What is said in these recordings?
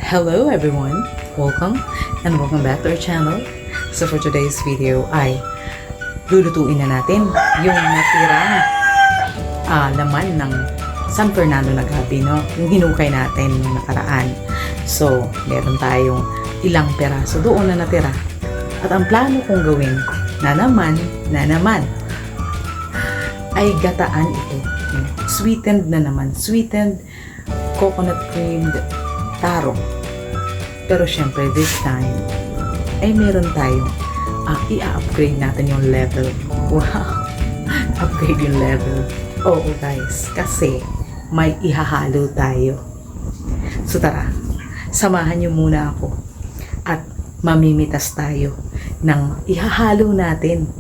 Hello everyone! Welcome back to our channel. So for today's video ay lulutuin na natin yung natirang laman ng San Fernando na gabi, no? Yung hinukay natin nung nakaraan. So, meron tayong ilang peraso doon na natira. At ang plano kong gawin na naman ay gataan ito. Sweetened na naman. Sweetened coconut creamed taro. Pero syempre this time ay meron tayong i-upgrade natin yung level. Wow! Upgrade yung level. Oo guys, kasi may ihahalo tayo. So tara, samahan nyo muna ako at mamimitas tayo ng ihahalo natin.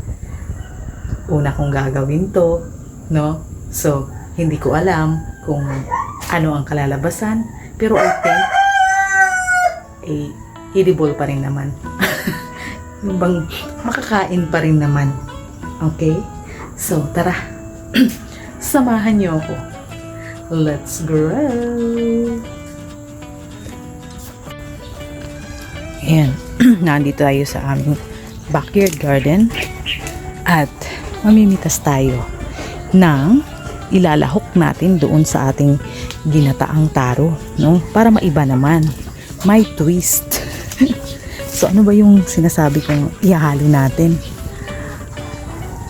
Una kong gagawin to, no? So, hindi ko alam kung ano ang kalalabasan, pero I think edible pa rin naman. Yung bang makakain pa rin naman. Okay? So, tara. Samahan niyo ako. Let's go! Ayan. Nandito tayo sa aming backyard garden at mamimitas tayo ng ilalahok natin doon sa ating ginataang taro, no? Para maiba naman. May twist. So, ano ba yung sinasabi kong ihahalo natin?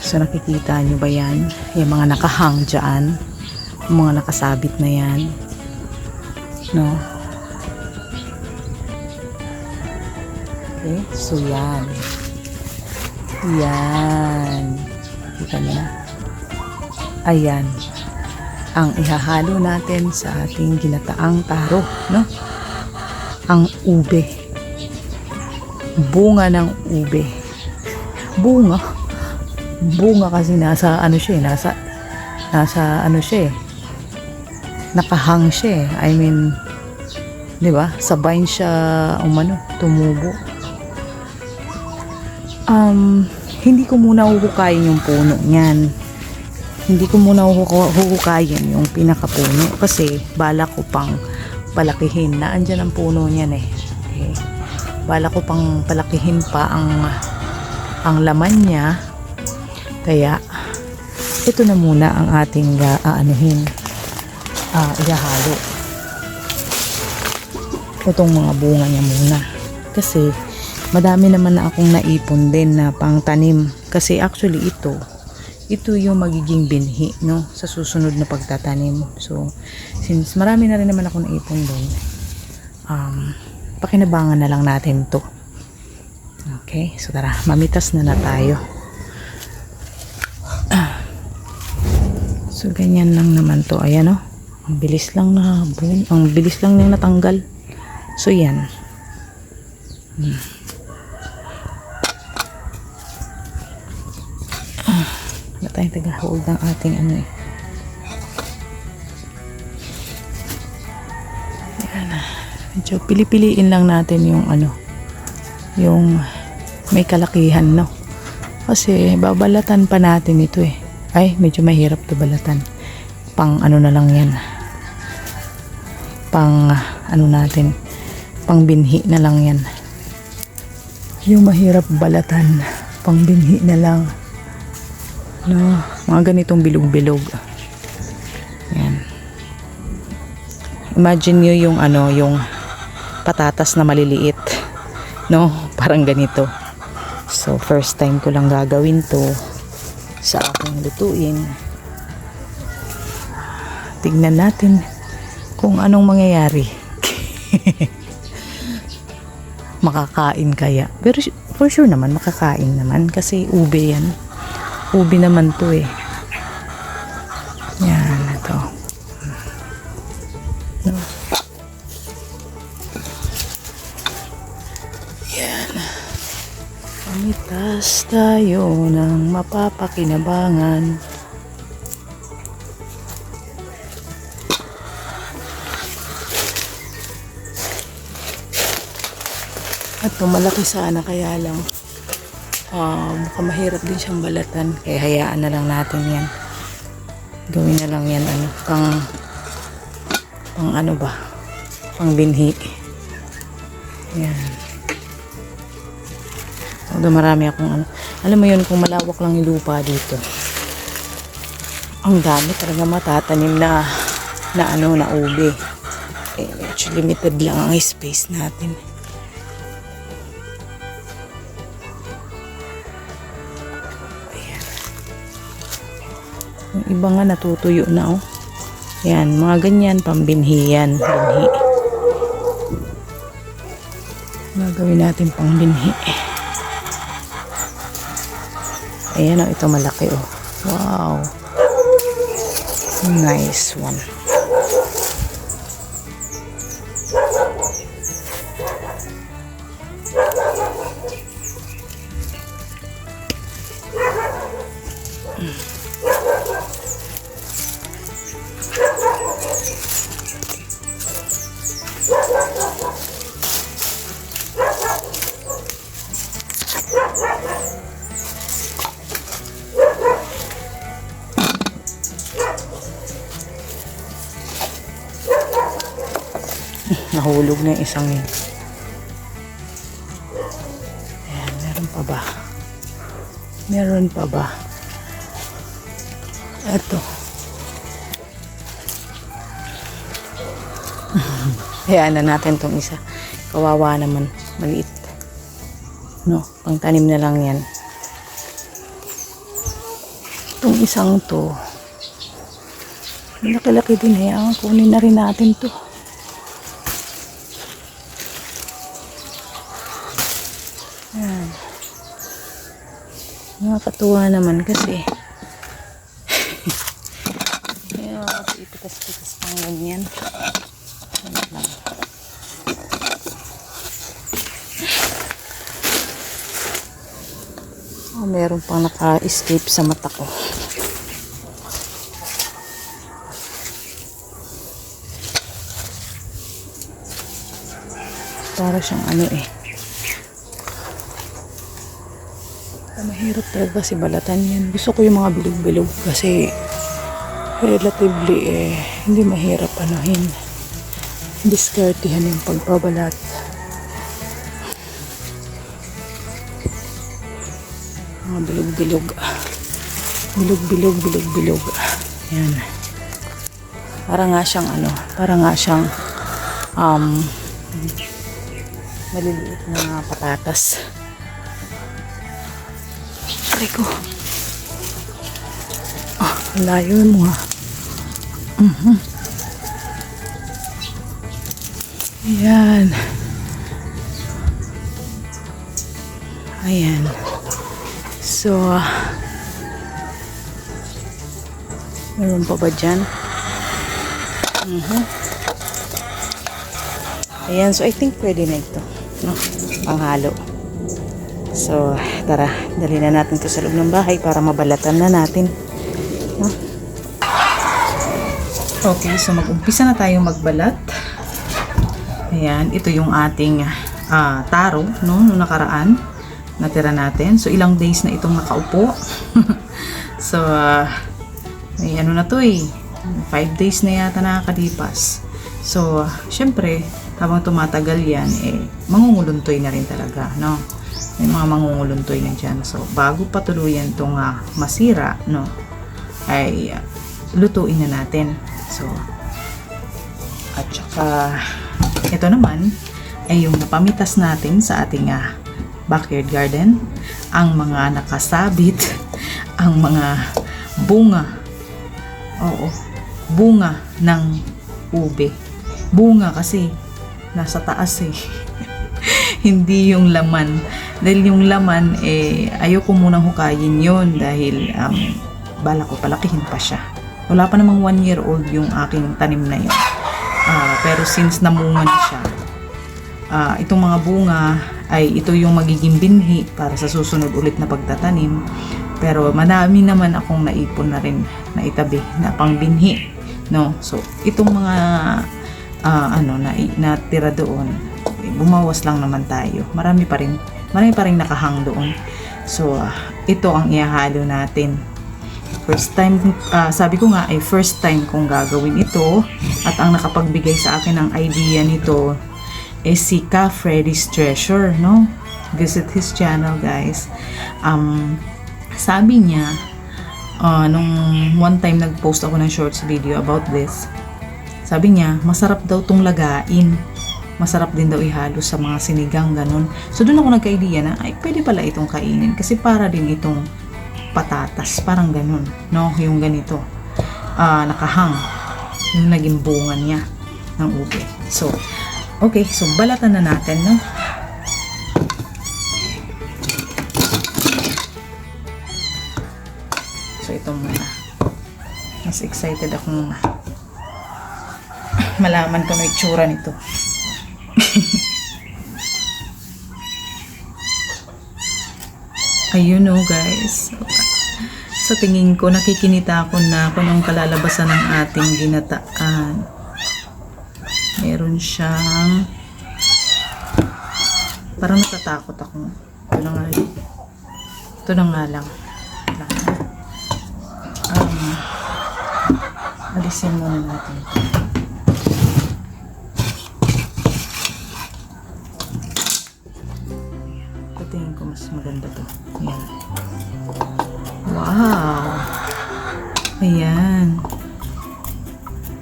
So, nakikita nyo ba yan? Yung mga nakahang dyan. Mga nakasabit na yan. No? Okay? So, yan. Yan. Kita nyo na. Ayan. Ang ihahalo natin sa ating ginataang taro, no? Ang ube. Bunga ng ube. Bunga kasi nasa ano siya, nasa ano siya, nakahang siya. I mean, 'di ba? Sa vine siya tumubo. Hindi ko muna huhukayin yung puno niyan. Hindi ko muna huhukayin yung pinakapuno kasi balak ko pang palakihin na andyan ang puno niyan eh. Okay. Balak ko pang palakihin pa ang laman niya. Kaya ito na muna ang ating ihahalo. Itong mga bunga niya muna. Kasi madami naman na akong naipon din na pangtanim. Kasi actually ito yung magiging binhi, no, sa susunod na pagtatanim. So, since marami na rin naman ako naipon doon, pakinabangan na lang natin to. Okay, so tara, mamitas na tayo. So, ganyan lang naman to. Ayan, oh. Ang bilis lang niyang natanggal. So, yan. Wala tayong taga-hold ng ating Ayan. Medyo pili-piliin lang natin yung may kalakihan, no? Kasi babalatan pa natin ito eh. Ay, medyo mahirap to balatan. Pang na lang yan. Pang pang binhi na lang yan. Yung mahirap balatan, pang binhi na lang. No, mga ganitong bilog-bilog. Yan. Imagine nyo yung patatas na maliliit. No, parang ganito. So, first time ko lang gagawin to sa aking lutuin. Tignan natin kung anong mangyayari. Makakain kaya. Pero for sure naman, makakain naman. Kasi ube yan. Ube naman to eh. Yan, ito. No. Yan. Pamitas tayo ng mapapakinabangan. At malaki sana kaya lang mukhang mahirap din siyang balatan, kaya hayaan na lang natin yan. Gawin na lang yan pang pang binhi. Yan. Although marami akong ano. Alam mo yun, kung malawak lang yung lupa dito, ang dami talaga matatanim na ube. Eh, medyo limited lang ang space natin. Ayan. Yung iba nga natutuyo na, oh. Yan, mga ganyan, pambinhi yan. Binhi. Gagawin natin pang binhi. Ayan, oh, ito malaki, oh. Wow. Nice one. Nahulog na yung isang yun. Ayan, meron pa ba? Meron pa ba? Eto. Hayaan na natin tong isa. Kawawa naman. Maliit. No, pangtanim na lang yan. Itong isang to. Laki-laki din. Hayaan, kunin na rin natin to. Ayan. Nakakatuwa naman kasi ayan, kasi ipitas-pitas pang ganyan. Oh, meron pang naka-escape sa mata ko. Para siyang ano eh. Mahirap talaga kasi balatan yan. Gusto ko yung mga bilog-bilog kasi relatively hindi mahirap anuhin. Diskartihan yung pagbabalat. Mga bilog-bilog. Bilog-bilog. Yan. Para nga siyang maliliit na patatas. Ko. Ah, layo mo ha. Ayan. Ayan. So, meron pa ba dyan? Ayan. So, I think pwede na ito. No? Panghalo. So, tara, dali na natin ito sa loob ng bahay para mabalatan na natin. No? Okay, so mag-umpisa na tayong magbalat. Ayan, ito yung ating taro, no, nung nakaraan. Natira natin. So, ilang days na itong nakaupo. So, may ano na to 5 days na yata nakakalipas. So, syempre, habang tumatagal yan, mangunguluntoy na rin talaga, no? May mga mangunguluntoy na dyan. So, bago patuluyan itong masira, no, ay lutuin na natin. So, at saka, ito naman, ay yung napamitas natin sa ating backyard garden. Ang mga nakasabit, ang mga bunga, bunga ng ube. Bunga kasi, nasa taas hindi yung laman. Dahil yung laman, ayoko munang hukayin yon dahil bala ko palakihin pa siya. Wala pa namang 1 year old yung aking tanim na yun. Pero since namunga na siya, itong mga bunga ay ito yung magiging binhi para sa susunod ulit na pagtatanim. Pero madami naman akong naipon na rin na itabi na pangbinhi, no? So, itong mga natira doon, bumawas lang naman tayo. Marami pa rin nakahang doon. So, ito ang ihahalo natin. First time, sabi ko nga ay first time kong gagawin ito, at ang nakapagbigay sa akin ng idea nito is si Ka Freddy's Treasure, no? Visit his channel, guys. Sabi niya, nung one time nag-post ako ng shorts video about this, sabi niya, masarap daw tong lagain. Masarap din daw ihalo sa mga sinigang, ganun. So, doon ako nagka-idea na, ay, pwede pala itong kainin. Kasi para din itong patatas. Parang ganun, no? Yung ganito. Nakahang. Yung naging bunga niya ng ube. So, okay. So, balatan na natin, no? So, ito muna. Mas excited ako malaman ko may itsura nito. Ayun, no, guys. Sa tingin ko, nakikinita ako na kung anong kalalabasan ng ating ginataan. Meron siyang parang natatakot ako. Ito na nga lang. Alisin muna natin. Tingin ko mas maganda to. Ayan. Wow! Ayan.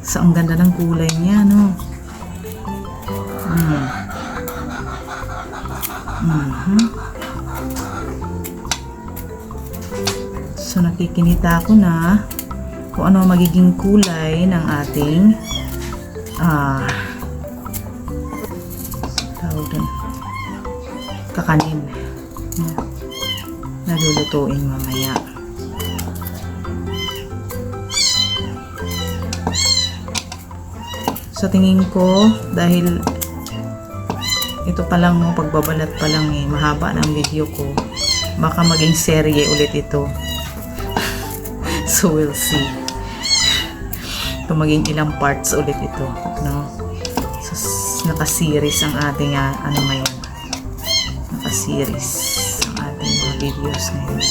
So, ang ganda ng kulay niya, no? So, nakikinita ako na kung ano magiging kulay ng ating tawag dun, kakanin na lulutuin mamaya. Sa tingin ko, dahil ito pa lang, pagbabalat pa lang mahaba ng video ko, baka maging serye ulit ito. So we'll see. Ito maging ilang parts ulit ito, no? So, naka-series ang ating ano ngayon. Naka-series ang ating mga videos ngayon.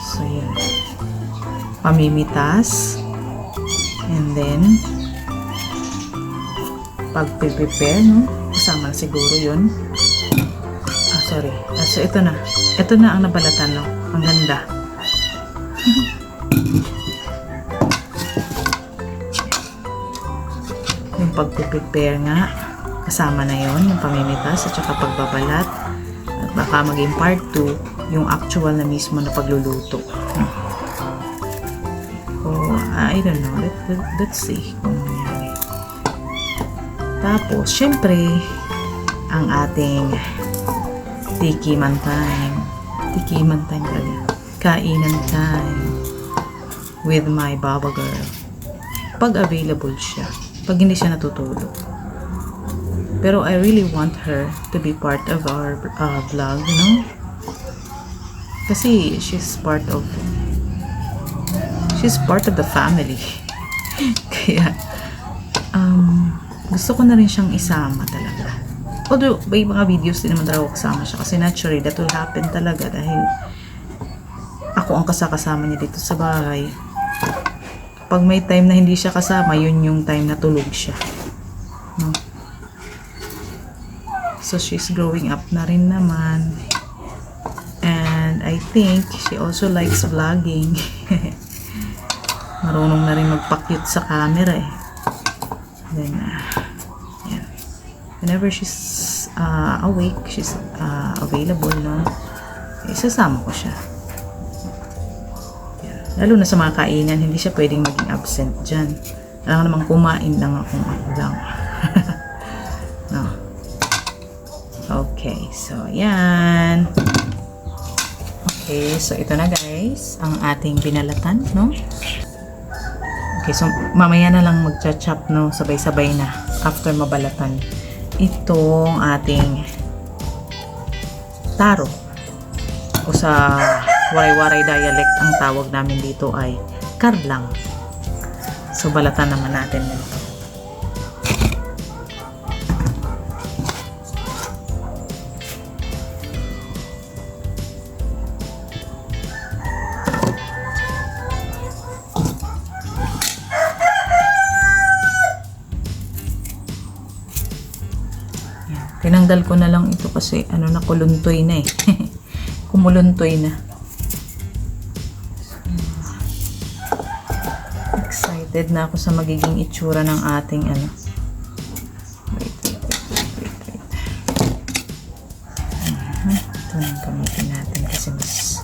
So yan. Pamimitas. And then pag-prepare, no? Kasama na siguro yun. Sorry. So ito na. Ito na ang nabalatan, no? Ang ganda. Yung pag-prepare nga, kasama na yon, yung pamimitas at saka pagbabalat. At baka maging part 2 yung actual na mismo na pagluluto. Oh, I don't know. Let's see kung nangyari. Tapos, syempre, ang ating tikiman time. Tikiman time talaga. Kainan time with my Baba Girl. Pag available siya. Pag hindi siya natutulog. Pero I really want her to be part of our vlog, you know? Kasi she's part of the family. Kaya gusto ko na rin siyang isama talaga. Although may mga videos din naman talaga kasama siya kasi naturally that will happen talaga dahil ako ang kasama niya dito sa bahay. Pag may time na hindi siya kasama, yun yung time na tulog siya. No? So she's growing up na rin naman. And I think she also likes vlogging. Marunong na rin magpa-cute sa camera eh. Then, yan. Whenever she's awake, she's available, no? Isasama ko siya. Yan. Lalo na sa mga kainan, hindi siya pwedeng maging absent dyan. Alam naman kumain lang akong ako lang. No? Okay, so yan. Okay, so ito na guys, ang ating binalatan, no? Okay, so mamaya na lang magcha-chop, no? Sabay-sabay na after mabalatan. Itong ating taro. O sa waray-waray dialect, ang tawag namin dito ay karlang. So balatan naman natin nito. Isasandal ko na lang ito kasi ano na kuluntoy na eh. Kumuluntoy na. Excited na ako sa magiging itsura ng ating ano. Wait. Ito na gamitin natin kasi mas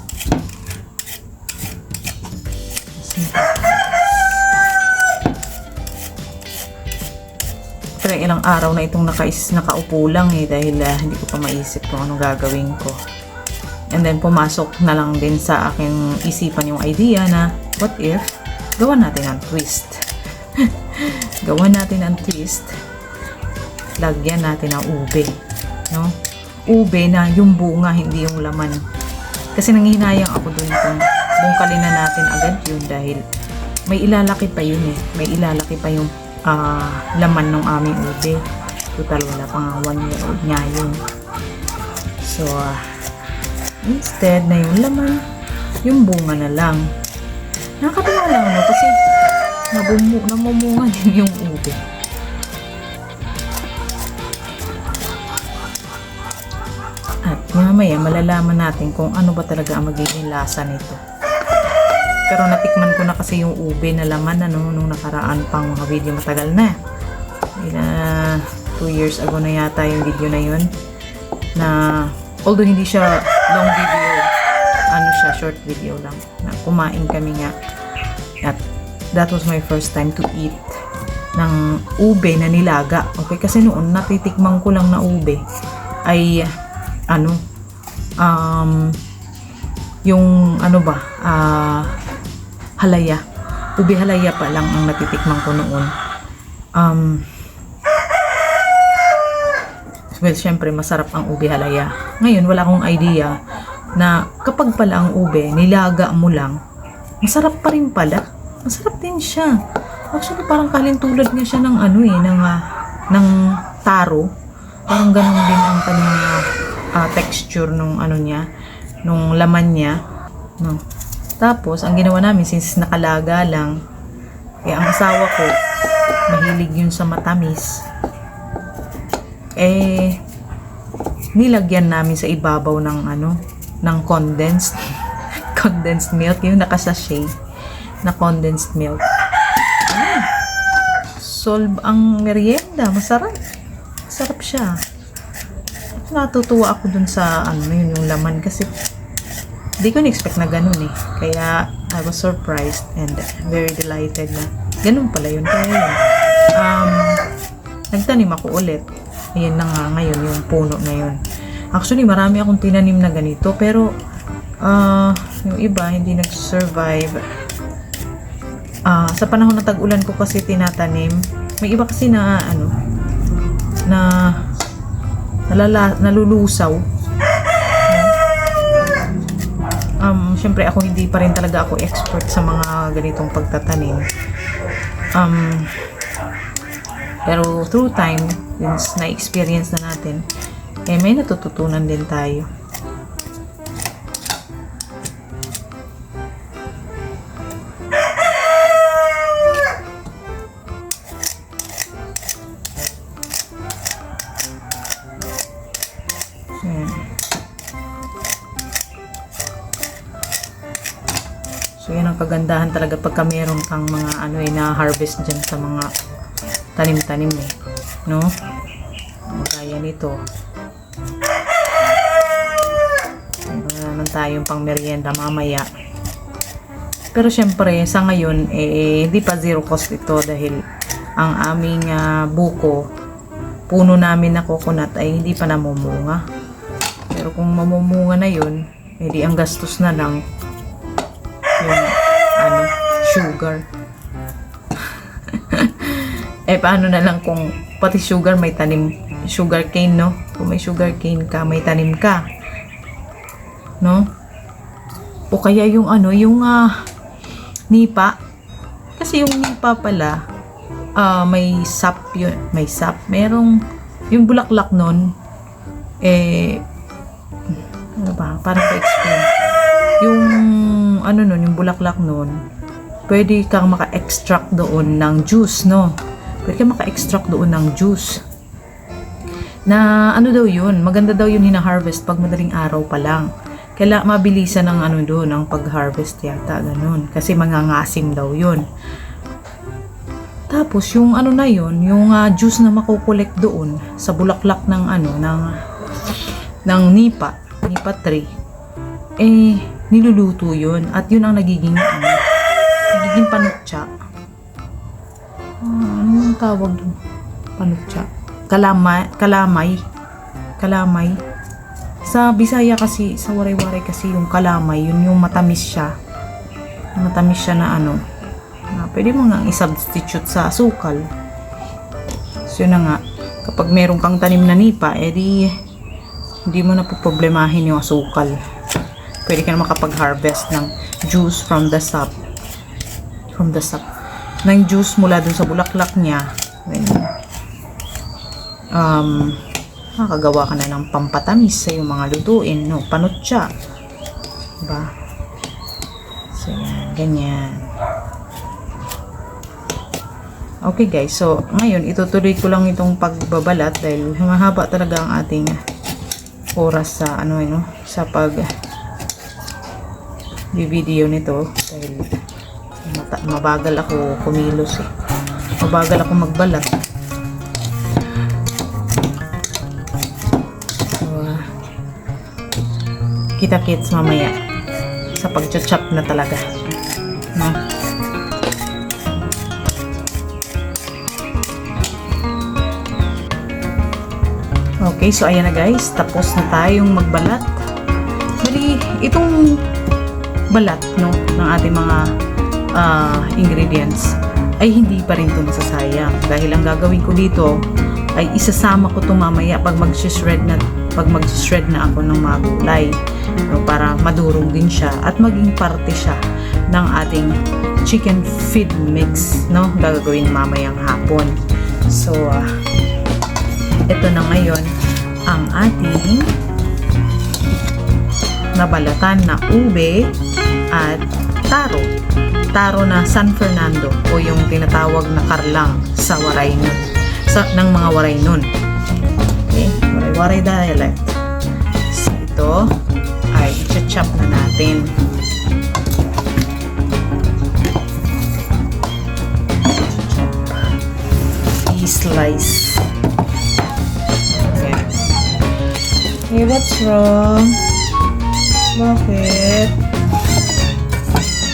pero ilang araw na itong nakaupo lang eh dahil hindi ko pa maisip kung anong gagawin ko. And then pumasok na lang din sa aking isipan yung idea na what if gawan natin ang twist. Gawan natin ang twist. Lagyan natin ang ube, no? Ube na yung bunga, hindi yung laman. Kasi nanghihinayang ako dun kung bungkalin na natin agad yun dahil may ilalaki pa yun eh. May ilalaki pa yung laman ng aming ube. Total wala pang 1 year old nga yun. So instead na yung laman, yung bunga na lang. Nakakatawa lang no kasi namumunga din yung ube. At mamaya malalaman natin kung ano ba talaga ang magiging lasa nito. Pero natikman ko na kasi yung ube na laman ano, nung nakaraan pang mga video matagal na. 2 years ago na yata yung video na yun. Na although hindi siya long video, ano siya, short video lang. Na kumain kami nga. At that was my first time to eat ng ube na nilaga. Okay, kasi noon natitikman ko lang na ube ay ano yung ano ba halaya. Ube halaya pa lang ang natitikman ko noon. Well, syempre masarap ang ube halaya. Ngayon wala akong idea na kapag pala ang ube nilaga mo lang, masarap pa rin pala. Masarap din siya. Actually parang kalintulad nga siya ng ano eh, ng taro. Parang ganun din ang kanyang texture nung ano niya, nung laman niya, no. Tapos, ang ginawa namin, since nakalaga lang, ang asawa ko, mahilig yun sa matamis. Nilagyan namin sa ibabaw ng ano, ng condensed milk, yung nakasachet na condensed milk. Solve ang merienda, masarap. Masarap siya. Natutuwa ako dun sa ano, yun yung laman kasi hindi ko na-expect na ganun eh. Kaya, I was surprised and very delighted na ganun pala yun. Kaya yun, nagtanim ako ulit. Ayan na nga ngayon, yung puno na yun. Actually, marami akong tinanim na ganito. Pero, yung iba, hindi nag-survive. Sa panahon na tag-ulan ko kasi tinatanim. May iba kasi na, ano, na nalulusaw. Syempre ako hindi pa rin talaga ako expert sa mga ganitong pagtatanim. Pero through time, since na-experience na natin, may natututunan din tayo. So, yan ang kagandahan talaga pagka meron kang mga ano na-harvest dyan sa mga tanim-tanim eh. No? Gaya nito. Wala naman tayong pang merienda mamaya. Pero syempre, sa ngayon, hindi pa zero cost ito dahil ang aming buko, puno namin na coconut ay hindi pa namumunga. Pero kung mamumunga na yun, edi ang gastos na lang yung sugar. Paano na lang kung pati sugar may tanim, sugar cane, no? Kung may sugar cane ka, may tanim ka, no? O kaya yung ano, yung nipa. Kasi yung nipa pala, may sap yun, may sap. Merong yung bulaklak nun, ano ba, parang pa-explain. Yung ano nun, yung bulaklak nun, pwede kang maka-extract doon ng juice, no? Pwede kang maka-extract doon ng juice. na ano daw yun, maganda daw yun hina-harvest pag madaling araw pa lang. Kaya mabilisan ng ano doon, ang pag-harvest yata, ganun. Kasi mangangasim daw yun. Tapos yung ano na yun, yung juice na makukolek doon sa bulaklak ng ano, ng nipa tree, eh, niluluto yun. At yun ang nagiging panutsa. Ano yung tawag doon? Panutsa. Kalamay. Sa Bisaya kasi, sa waray-waray kasi yung kalamay, yun yung matamis siya. Matamis siya na ano, na pwede mo nga i-substitute sa asukal. So yun na nga, kapag meron kang tanim na nipa, edi hindi mo na po problemahin yung asukal. Pwede ka na makapag-harvest ng juice from the sap. Ng juice mula dun sa bulaklak niya. Makagawa ka na ng pampatamis sa yung mga lutuin, no? Panutsa. Diba? So, yan. Ganyan. Okay, guys. So, ngayon, itutuloy ko lang itong pagbabalat dahil mahaba talaga ang ating oras sa, sa video nito. Dahil mabagal ako kumilos eh. Mabagal ako magbalat. Kita-kits mamaya sa pag-chop na talaga, no? Okay, so ayan na guys, tapos na tayong magbalat. Bali, itong balat, no, ng ating mga ingredients ay hindi pa rin ito masasayang dahil ang gagawin ko dito ay isasama ko ito mamaya pag mag-shred na ako ng mga gulay, no, para madurog din siya at maging parte siya ng ating chicken feed mix, no, gagawin mamayang hapon. So ito na ngayon ang ating nabalatan na ube at taro na San Fernando o yung tinatawag na karlang sa waray nun, ng mga waray nun. Okay, waray dialect. So ito ay i-chop na natin. I-slice. Okay. Hey, what's wrong? Bakit?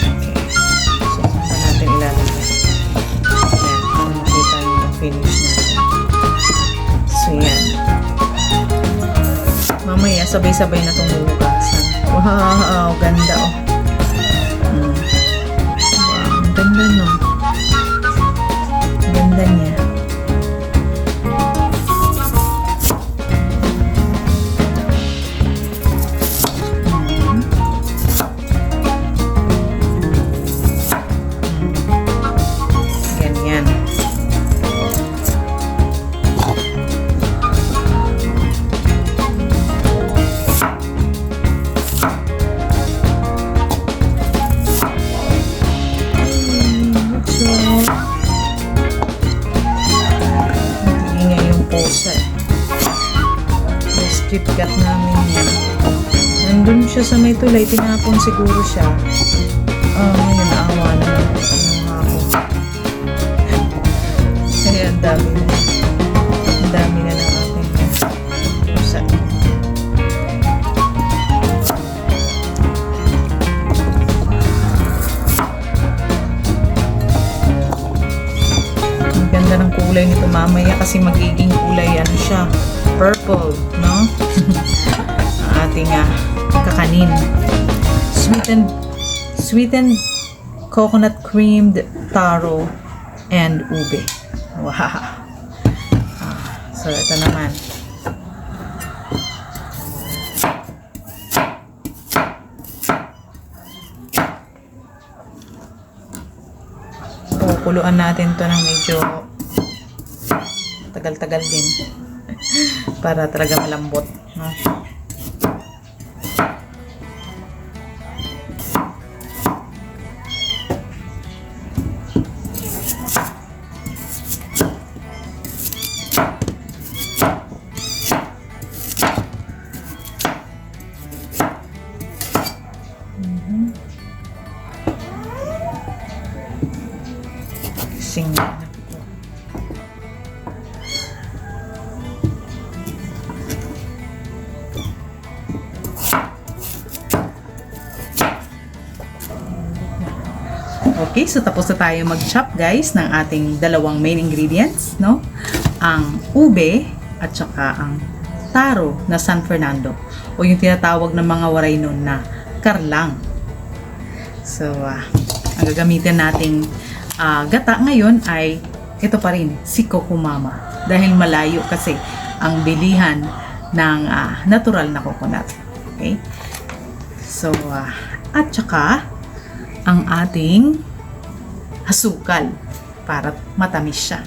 Okay. So, saan pa natin ilalagay? Ayan, para makita niyo yung finish natin. So, yan. Mamaya, sabay-sabay na itong hugasan. Wow, ganda oh. Wow, ang ganda no. Ang ganda niya. Ganyan. KitKat namin yan. Nandun siya sa may tulay, tinapon siguro siya. Ngayon naawa naman ako. Kaya ang dami na ng ating pusa. Ang ganda ng kulay nito mamaya kasi magiging kulay ano siya, purple, no? Ang ating kakanin. Sweetened coconut creamed taro and ube. Wow. So ito naman. Kukuluan natin to ng medyo tagal-tagal din. Para talaga malambot, no? gising na. Okay, so tapos na tayo mag-chop guys ng ating dalawang main ingredients, no? Ang ube at saka ang taro na San Fernando o yung tinatawag ng mga waray nun na karlang. So, ang gagamitin nating gata ngayon ay ito pa rin, si Kokomama. Dahil malayo kasi ang bilihan ng natural na coconut. Okay? So, at saka ang ating asukal para matamis siya.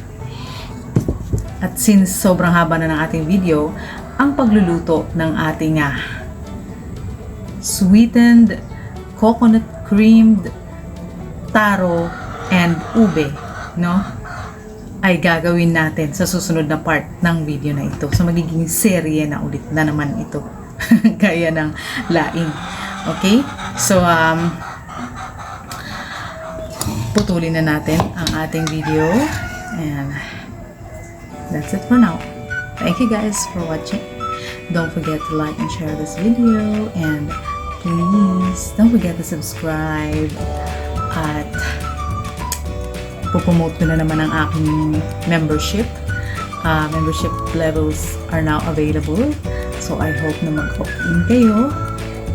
At since sobrang haba na ng ating video, ang pagluluto ng ating sweetened coconut creamed taro and ube, no? Ay gagawin natin sa susunod na part ng video na ito. So magiging serye na ulit na naman ito. Gaya ng laing. Okay? So putulin na natin ang ating video and that's it for now. Thank you guys for watching. Don't forget to like and share this video and please don't forget to subscribe at pupromote ko na naman ang aking membership. Membership levels are now available. So I hope na mag-opt-in kayo.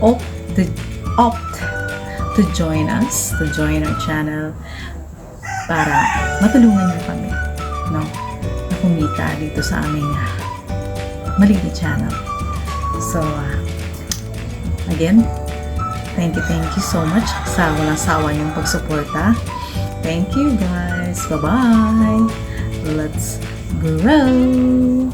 Opt to join us, to join our channel para matulungan niyo kami, no? Na kumita dito sa aming maliit na channel. So, again, thank you so much sa walang sawa niyong pagsuporta. Thank you guys. Bye-bye. Let's grow.